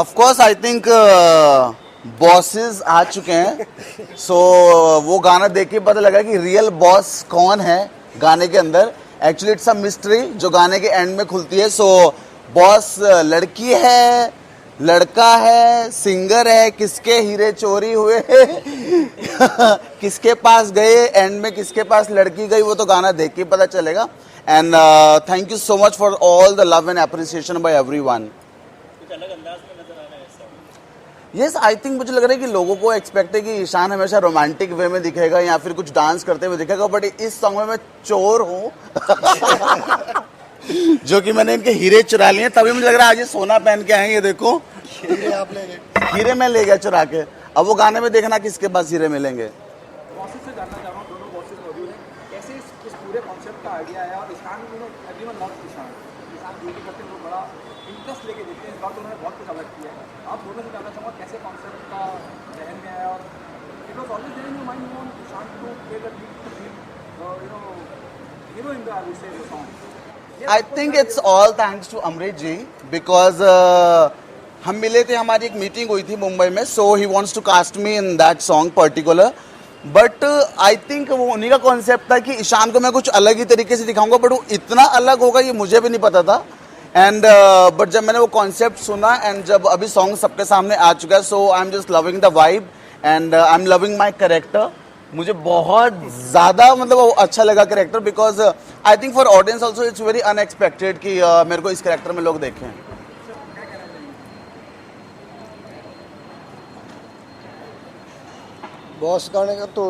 Of course I think bosses आ चुके हैं. सो वो गाना देख के पता लगा कि रियल बॉस कौन है गाने के अंदर. एक्चुअली इट्स अ मिस्ट्री जो गाने के एंड में खुलती है. सो बॉस लड़की है, लड़का है, सिंगर है, किसके हीरे चोरी हुए किसके पास गए, एंड में किसके पास लड़की गई, वो तो गाना देख के पता चलेगा. And thank you so much for all the love and appreciation bye everyone. Yes, I think मुझे लग रहा है कि लोगों को एक्सपेक्ट है कि ईशान हमेशा रोमांटिक वे में दिखेगा या फिर कुछ डांस करते हुए दिखेगा, बट इस सॉन्ग में मैं चोर हूँ जो कि मैंने इनके हीरे चुरा लिए. तभी मुझे लग रहा है आज ये सोना पहन के आए. ये देखो हीरे मैं ले गया चुरा के. अब वो गाने में देखना किसके पास हीरे मिलेंगे. बॉसेस से जानना चाह रहा हूँ, दोनों बॉसेस मौजूद हैं, कैसे इस पूरे कॉन्सेप्ट का आइडिया आया. और Ishaan everyone loves Ishaan beauty करते हैं, लोग बड़ा इंटरेस्ट लेके देखते हैं. इस बार तो उन्होंने बहुत कुछ अलग किया है. आप दोनों से जानना चाहूँगा कैसे कॉन्सेप्ट का जहन में आया. और it was always there in your mind you want Ishaan to play the hero in the I would say the song. I think it's all thanks to Amrish ji because हम मिले थे, हमारी एक मीटिंग हुई थी मुंबई में. So he wants to cast me in that song particular. But I think वो उन्हीं का कॉन्सेप्ट था कि ईशान को मैं कुछ अलग ही तरीके से दिखाऊंगा, बट वो इतना अलग होगा ये मुझे भी नहीं पता था. एंड बट जब मैंने वो कॉन्सेप्ट सुना एंड जब अभी सॉन्ग सबके सामने आ चुका है, so I am just loving the vibe and I am loving my character. मुझे बहुत ज़्यादा मतलब वो अच्छा लगा character because I think for audience also it's very unexpected कि मेरे को इस कैरेक्टर में लोग देखें. बॉस गाने का तो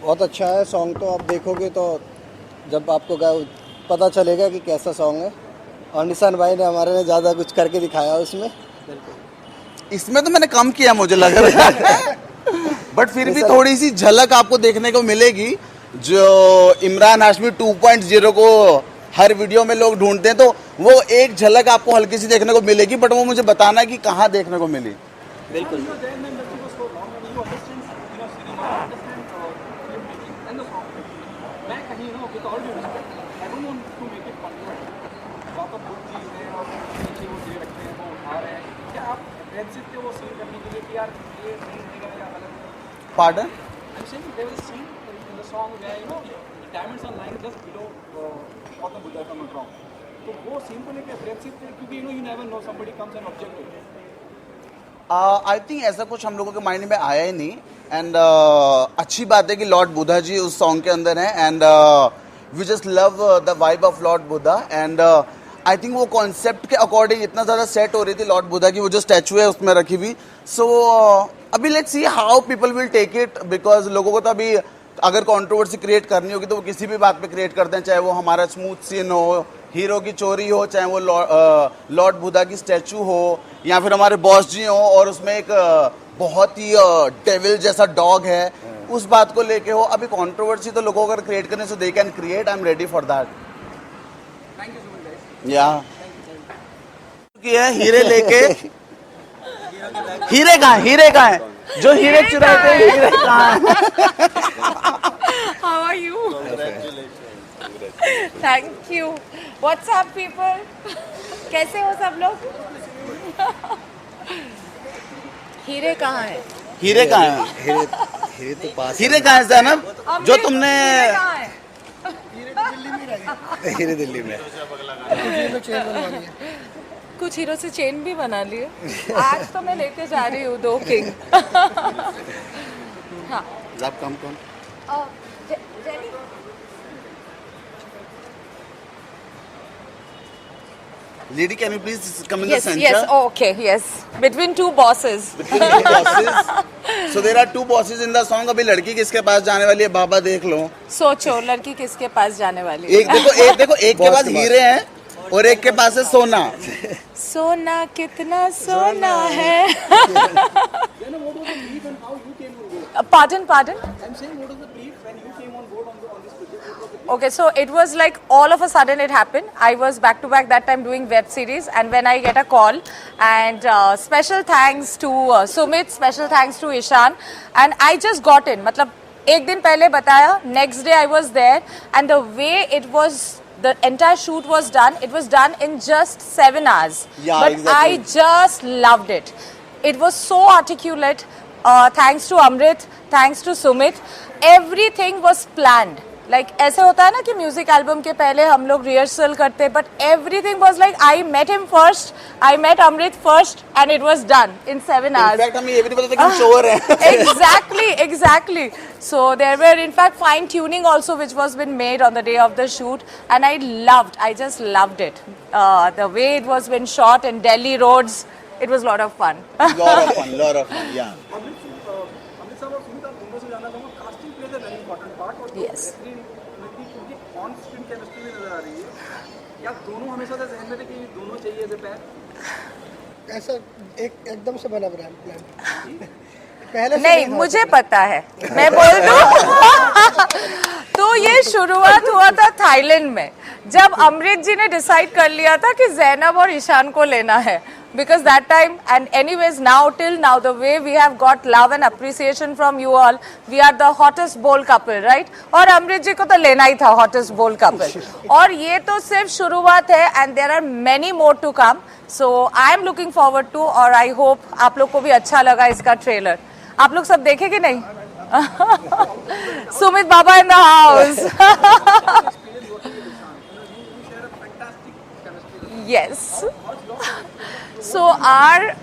बहुत अच्छा है सॉन्ग. तो आप देखोगे तो जब आपको पता चलेगा कि कैसा सॉन्ग है. और निशान भाई ने हमारे ने ज़्यादा कुछ करके दिखाया उसमें. इसमें तो मैंने कम किया मुझे लग रहा है बट फिर भी थोड़ी सी झलक आपको देखने को मिलेगी. जो इमरान हाशमी 2.0 को हर वीडियो में लोग ढूंढते हैं, तो वो एक झलक आपको हल्की सी देखने को मिलेगी. बट वो मुझे बताना है कि कहाँ देखने को मिली. बिल्कुल. Pardon? I'm saying there was a scene in the song where the diamonds are lying just below Gautam Buddha, if I'm not wrong. तो वो सीन को लेके अप्रेसिव थे क्योंकि you never know somebody comes and object to it. I think ऐसा कुछ हम लोगों के माइंड में आया ही नहीं. एंड अच्छी बात है कि लॉर्ड बुद्धा जी उस सॉन्ग के अंदर हैं. And we just love the vibe of lord Buddha. And I think वो कॉन्सेप्ट के अकॉर्डिंग इतना ज़्यादा सेट हो रही थी लॉर्ड बुद्धा की वो जो स्टैचू है उसमें रखी हुई. सो अभी let's see how people will take it because लोगों को तो अभी अगर कंट्रोवर्सी क्रिएट करनी होगी तो वो किसी भी बात पे क्रिएट करते हैं, चाहे वो हमारा स्मूथ सीन हो, हीरो की चोरी हो, चाहे वो लॉर्ड बुद्धा की स्टैचू हो, या फिर हमारे बॉस जी हो और उसमें एक बहुत ही डेविल जैसा डॉग है, उस बात को लेके हो. अभी कंट्रोवर्सी तो लोगों को अगर क्रिएट करने से they can create. I am ready for that. Thank you so much, guys. या हीरे लेके हीरे कहाँ है जो हीरे चुराए थे, हीरे कहाँ है. How are you? Thank you. What's up, people? कैसे हो सब लोग? हीरे कहाँ है? हीरे कहाँ है? हीरे तो पास. हीरे कहाँ है ज़ैनब जो तुमने हीरे कहाँ है? हीरे दिल्ली में. कुछ हीरो से चेन भी बना लिए. आज तो मैं लेके जा रही हूँ 2 किंग. हाँ. आप कम कौन jenny. Lady, can you please come in the Yes, center? yes, okay, yes. Between two bosses. Between two bosses. So there are two bosses in the song. अभी लड़की किसके पास जाने वाली है बाबा देख लो. सोचो लड़की किसके पास जाने वाली है. एक देखो एक के पास हीरे हैं और एक के पास है सोना. सोना कितना सोना है. Pardon? I'm saying what was the brief when you came on board on this project? Okay, so it was like all of a sudden it happened. I was back to back that time doing web series, and when I get a call, and special thanks to Sumit, special thanks to Ishan, and I just got in. मतलब एक दिन पहले बताया, next day I was there, and the way it was the entire shoot was done. It was done in just 7 hours. Yeah, but exactly. I just loved it. It was so articulate. Thanks to Amrit, thanks to Sumit. Everything was planned. Like ऐसे होता है ना कि music album के पहले हम लोग rehearsal करते, but everything was like I met him first, I met Amrit first and it was done in 7 hours. In fact हम ये भी नहीं पता था कि हम श्योर हैं. Exactly. So there were in fact fine tuning also which was been made on the day of the shoot, and I just loved it. The way it was been shot in Delhi roads, it was a lot of fun. lot of fun, yeah. Amit साहब और सुमित, आप दोनों से जानना चाहूँगा, casting plays a very important part, और Yes. क्योंकि on screen chemistry भी नजर आ रही है, या दोनों हमेशा से जहन में थे कि दोनों चाहिए एज ए पैर? ऐसा एकदम से बना प्लान पहले से नहीं, था। मुझे पता है, मैं बोल दूं. तो ये शुरुआत हुआ था थाईलैंड में, जब अमृत जी ने डिसाइड कर लिया था कि जैनब और ईशान को लेना है. Because that time, and anyways now, till now, the way we have got love and appreciation from you all, we are the hottest bold couple, right? और अमृत जी को तो लेना ही था hottest bold couple. और ये तो सिर्फ शुरुआत है, and there are many more to come. So I am looking forward to, और I hope आप लोग को भी अच्छा लगा इसका ट्रेलर. आप लोग सब देखे कि नहीं? सुमित बाबा in the house. Yes. So our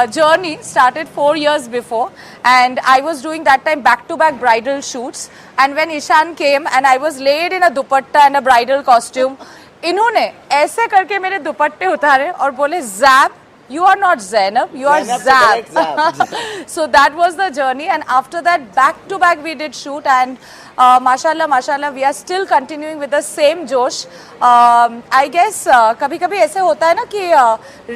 journey started 4 years before, and I was doing that time back-to-back bridal shoots. And when Ishan came and I was laid in a dupatta and a bridal costume, इन्होंने ऐसे करके मेरे दुपट्टे उतारे और बोले, Zab, you are not Zainab, you are Zainab, Zab. So that was the journey, and after that back-to-back we did shoot, and mashallah, we are still continuing with the same josh. I guess कभी-कभी ऐसे होता है ना कि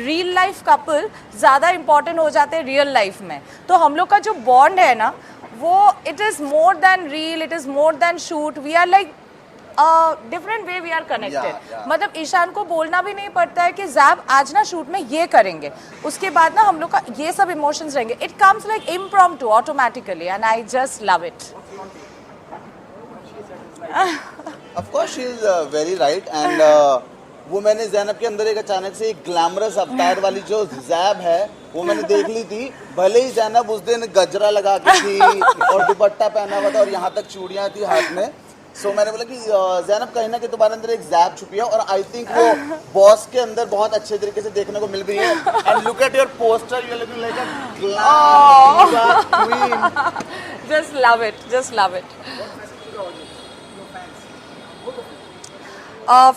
real life couple ज़्यादा important हो जाते हैं real life में. तो हम लोग का जो bond है ना, वो it is more than real, it is more than shoot. We are like different way we are connected. मतलब ईशान को बोलना भी नहीं पड़ता है कि जैब आज ना शूट में ये करेंगे, उसके बाद ना हम लोग का ये सब इमोशंस रहेंगे. It comes like impromptu automatically, and I just love it. Of course she is very right, and वो मैंने ज़ैनब के अंदर एक अचानक से एक ग्लैमरस अवतार वाली जो ज़ैब है वो मैंने देख ली थी. भले ही ज़ैनब उस दिन गजरा लगा के थी और दुपट्टा पहना हुआ था और यहाँ तक चूड़ियाँ थी हाथ में. सो मैंने बोला कि ज़ैनब कहीं ना कहीं तुम्हारे अंदर एक ज़ैब छुपी है, और आई थिंक वो बॉस के अंदर बहुत अच्छे तरीके से देखने को मिल रही है. And look at your poster, you are looking like a glam queen. Just love it, just love it.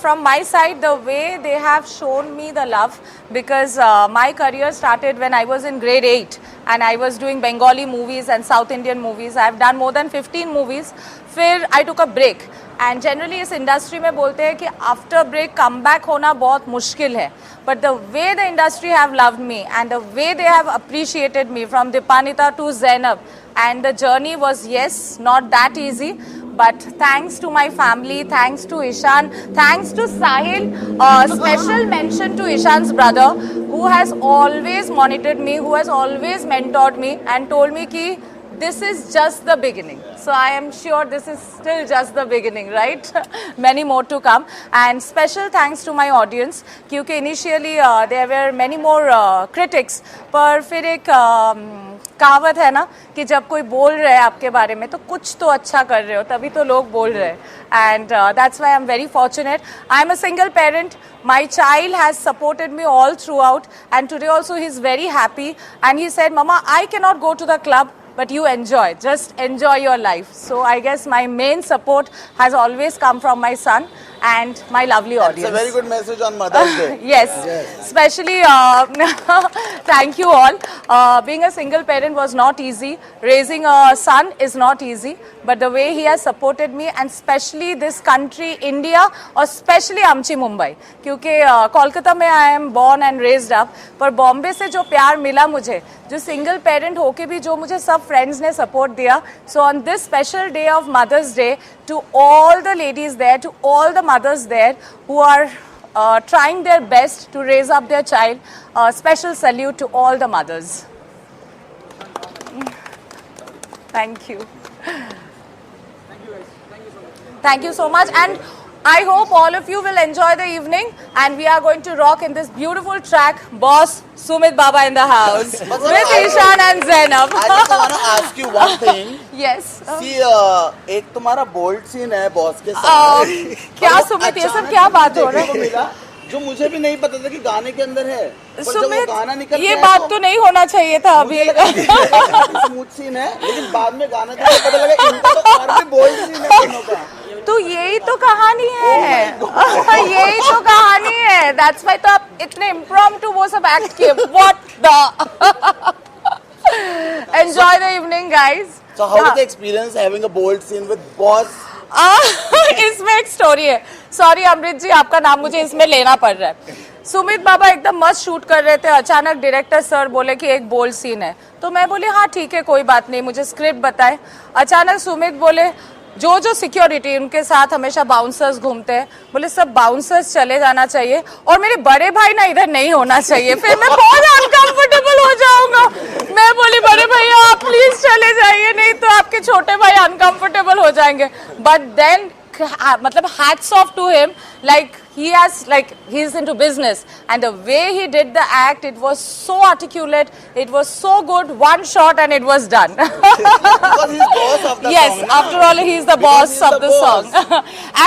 From my side, the way they have shown me the love, because my career started when I was in grade 8 and I was doing Bengali movies and South Indian movies. I have done more than 15 movies. फिर I took a break, and generally इस industry में बोलते हैं कि after break come back होना बहुत मुश्किल है. But the way the industry have loved me and the way they have appreciated me, from Dipanita to Zainab, and the journey was, yes, not that easy. But thanks to my family, thanks to Ishan, thanks to Sahil, special mention to Ishan's brother, who has always monitored me, who has always mentored me and told me ki this is just the beginning. So I am sure this is still just the beginning, right? Many more to come. And special thanks to my audience, क्योंकि initially there were many more critics, पर फिर एक कहावत है ना कि जब कोई बोल रहे हैं आपके बारे में तो कुछ तो अच्छा कर रहे हो, तभी तो लोग बोल रहे हैं. And that's why I'm very fortunate. I'm a single parent. My child has supported me all throughout, and today also he's very happy, and he said, Mama, I cannot go to the club, but you enjoy, just enjoy your life. So I guess my main support has always come from my son and my lovely audience. It's a very good message on Mother's Day. Yes, especially thank you all. Being a single parent was not easy. Raising a son is not easy. But the way he has supported me, and especially this country, India, or especially Amchi, Mumbai. क्योंकि कोलकाता में I am born and raised up. पर बॉम्बे से जो प्यार मिला मुझे, जो single parent होके भी जो मुझे सब फ्रेंड्स ने सपोर्ट दिया. So on this special day of Mother's Day, to all the ladies there, to all the mothers there who are trying their best to raise up their child, special salute to all the mothers. Thank you. Thank you so much. And I hope all of you will enjoy the evening, and we are going to rock in this beautiful track, Boss Sumit Baba in the house with Ishan and Zainab. I just want to ask you one thing. Yes. See, एक तुम्हारा bold scene है boss के साथ। क्या और वो सुमित, ये सब अचानक क्या बात हो देखने रहा को है? मिला, जो मुझे भी नहीं पता था कि गाने के अंदर है। पर जब वो सुमित, गाना निकल ये गया बात तो नहीं होना चाहिए था अभी। स्मूथ सीन है, लेकिन बाद में गाना जब पता लगा इनका तो और भी बोल्ड सीन है दोनों का। तो यही तो कहानी है, यही तो कहानी है। दैट्स व्हाई तो आप इतने इम्प्रॉम्प्टू वो सब एक्ट किए। What the enjoy the evening guys. So how was the experience having a bold scene with boss? इसमें एक स्टोरी है। सॉरी अमृत जी, आपका नाम मुझे इसमें लेना पड़ रहा है। सुमित बाबा एकदम मस्त शूट कर रहे थे, अचानक डायरेक्टर सर बोले कि एक बोल्ड सीन है, तो मैं बोली हाँ ठीक है कोई बात नहीं, मुझे स्क्रिप्ट बताए। अचानक सुमित बोले जो सिक्योरिटी उनके साथ हमेशा बाउंसर्स घूमते हैं, बोले सब बाउंसर्स चले जाना चाहिए और मेरे बड़े भाई ना इधर नहीं होना चाहिए, फिर मैं बहुत अनकंफर्टेबल हो जाऊंगा। मैं बोली बड़े भैया आप प्लीज चले जाइए, नहीं तो आपके छोटे भाई अनकंफर्टेबल हो जाएंगे। बट देन मतलब hats off to him, like he is into business, and the way he did the act, it was so articulate, it was so good, one shot and it was done. Because he's boss of the Yes, song. na? after all he is the Because boss he is of the song.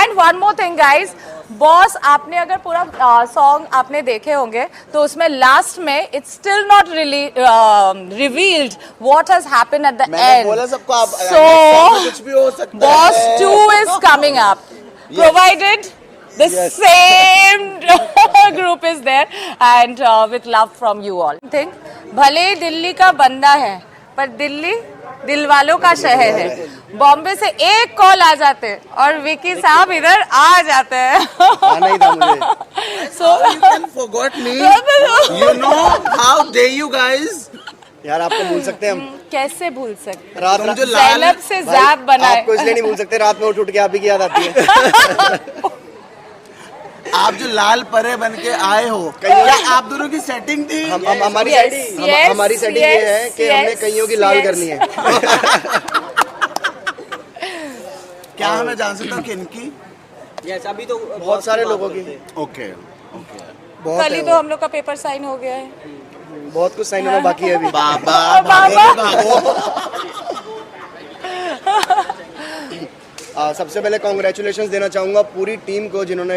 And one more thing guys, boss आपने अगर पूरा song आपने देखे होंगे तो उसमें last में it's still not revealed what has happened at the मैंने एंड। बोला सबको आप सो कुछ भी हो सकता बॉस है। 2 is coming up, provided the same group is there, and with love from you all. Think भले ही दिल्ली का बंदा है पर दिल्ली दिल वालों का शहर है। बॉम्बे से एक कॉल आ जाते और विकी साहब इधर आ जाते हैं। आना ही था मुझे। So You can forgot me. You know how dare you guys? यार आपको भूल सकते हैं हम? कैसे भूल सकते? रात तुम जो लाल ज़ैनब से भाई, ज़ैब बनाए। आपको इसलिए नहीं भूल सकते, रात में उठ के आप ही की याद आती है। आप जो लाल परे बन के आए हो, क्या आप दोनों की सेटिंग थी? हमारी Yes, सेटिंग yes, हमारी सेटिंग ये है कि yes, हमने कईयों की लाल yes. करनी है। क्या हमें जान सकता हूँ किनकी? यस अभी तो बहुत सारे लोगों की। ओके बहुत कल ही है तो हम लोग का पेपर साइन हो गया है। बहुत कुछ साइन होना बाकी है अभी। बाबा बाबा। सबसे पहले कॉन्ग्रेचुलेशंस देना चाहूँगा पूरी टीम को जिन्होंने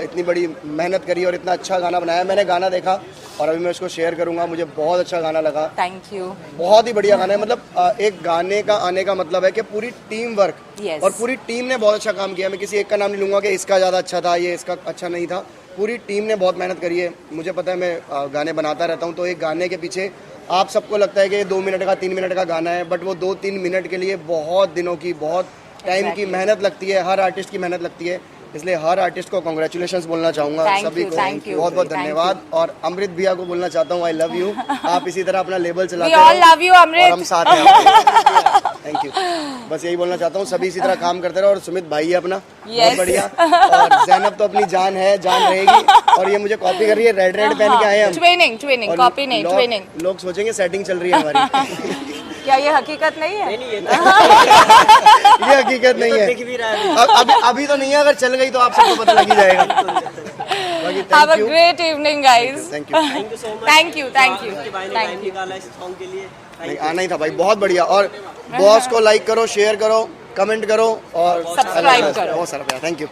इतनी बड़ी मेहनत करी और इतना अच्छा गाना बनाया। मैंने गाना देखा और अभी मैं उसको शेयर करूँगा, मुझे बहुत अच्छा गाना लगा। Thank you. बहुत ही बढ़िया गाना है। मतलब एक गाने का आने का मतलब है कि पूरी टीम वर्क Yes. और पूरी टीम ने बहुत अच्छा काम किया। मैं किसी एक का नाम नहीं लूँगा कि इसका ज़्यादा अच्छा था, ये इसका अच्छा नहीं था। पूरी टीम ने बहुत मेहनत करी है। मुझे पता है मैं गाने बनाता रहता हूँ, तो एक गाने के पीछे आप सबको लगता है कि 2 मिनट का 3 मिनट का गाना है, बट वो 2-3 मिनट के लिए बहुत दिनों की बहुत टाइम की मेहनत लगती है। हर आर्टिस्ट की मेहनत लगती है, इसलिए हर आर्टिस्ट को कॉन्ग्रेचुलेशंस बोलना चाहूँगा सभी को। बहुत बहुत धन्यवाद। और अमृत भैया को बोलना चाहता हूँ आई लव यू। आप इसी तरह अपना लेबल चलाते We all love you, अमृत। और हम साथ हैं। Thank you. बस यही बोलना चाहता हूँ, सभी इसी तरह काम करते रहो। और सुमित भाई है अपना, बहुत बढ़िया। और जैनब तो अपनी जान है, जान रहेगी। और ये मुझे कॉपी कर रही है, रेड पहन के आए हम। ट्विनिंग और कॉपी नहीं, ट्विनिंग। लोग सोचेंगे सेटिंग चल रही है हमारी। क्या ये हकीकत नहीं है? ये हकीकत नहीं है। अभी तो नहीं है, अगर चल गई तो आप सबको पता लग ही जाएगा। बाकी Have a thank you. great evening, guys. Thank you. Thank you so much. Thank you, thank you, time thank you. निकाला इस सॉन्ग के लिए। नहीं, आना ही था भाई, बहुत बढ़िया। और बॉस को लाइक करो, शेयर करो, कमेंट करो और Subscribe करो। बहुत सारा प्यार। Thank you.